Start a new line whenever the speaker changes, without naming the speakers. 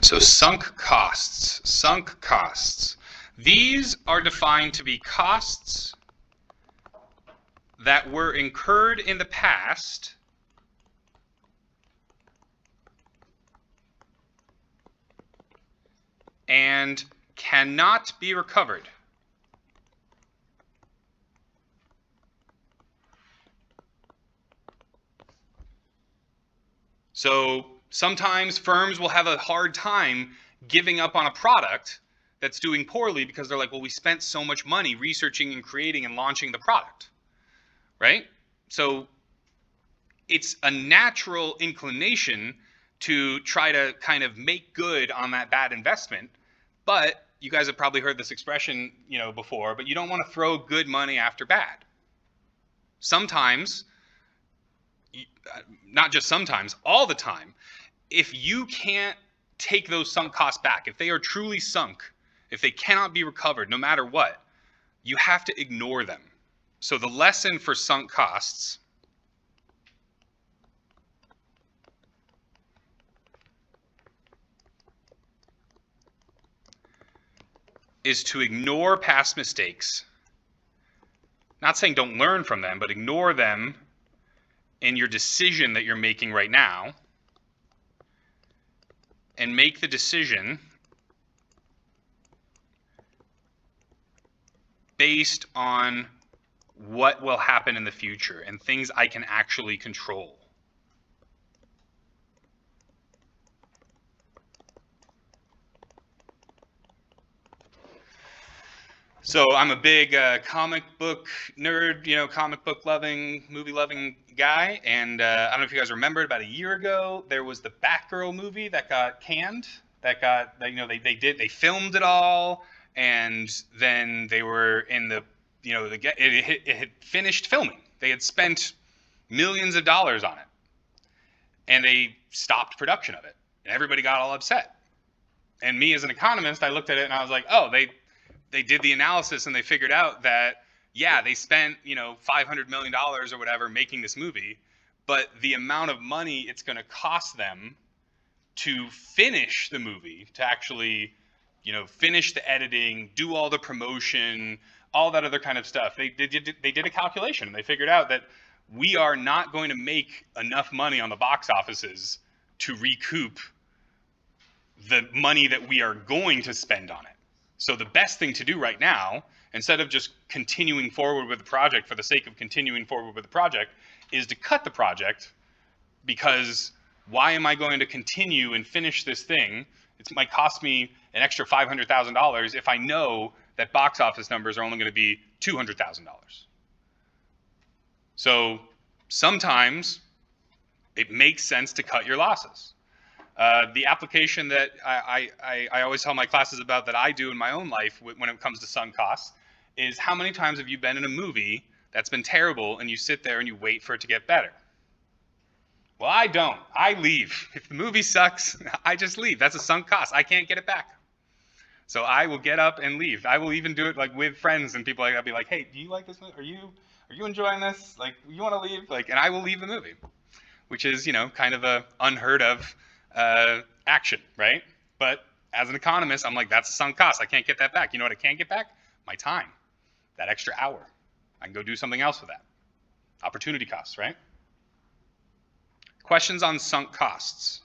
So sunk costs. These are defined to be costs that were incurred in the past and cannot be recovered. So sometimes firms will have a hard time giving up on a product that's doing poorly because they're like, well, we spent so much money researching and creating and launching the product, right? So it's a natural inclination to try to kind of make good on that bad investment. But you guys have probably heard this expression, before, but you don't want to throw good money after bad. Sometimes, not just sometimes, all the time, if you can't take those sunk costs back, if they are truly sunk, if they cannot be recovered no matter what, you have to ignore them. So the lesson for sunk costs is to ignore past mistakes. Not saying don't learn from them, but ignore them in your decision that you're making right now, and make the decision based on what will happen in the future and things I can actually control. So I'm a big comic book nerd, comic book loving, movie loving guy. And I don't know if you guys remember, about a year ago, there was the Batgirl movie that got canned. They filmed it all, and then they were in it had finished filming. They had spent millions of dollars on it, and they stopped production of it, and everybody got all upset. And me as an economist, I looked at it and I was like, oh, they did the analysis and they figured out that, yeah, they spent, $500 million or whatever making this movie, but the amount of money it's going to cost them to finish the movie, to actually, finish the editing, do all the promotion, all that other kind of stuff. They did a calculation and they figured out that we are not going to make enough money on the box offices to recoup the money that we are going to spend on it. So the best thing to do right now, instead of just continuing forward with the project for the sake of continuing forward with the project, is to cut the project, because why am I going to continue and finish this thing? It might cost me an extra $500,000 if I know that box office numbers are only going to be $200,000. So sometimes it makes sense to cut your losses. The application that I always tell my classes about, that I do in my own life when it comes to sunk costs, is how many times have you been in a movie that's been terrible and you sit there and you wait for it to get better? Well, I don't. I leave. If the movie sucks, I just leave. That's a sunk cost. I can't get it back. So I will get up and leave. I will even do it like with friends and people. I'll be like, hey, do you like this movie? Are you enjoying this? Like, you want to leave? And I will leave the movie, which is, kind of a unheard of action, right? But as an economist, I'm like, that's a sunk cost. I can't get that back. You know what I can't get back? My time, that extra hour. I can go do something else with that. Opportunity costs, right? Questions on sunk costs?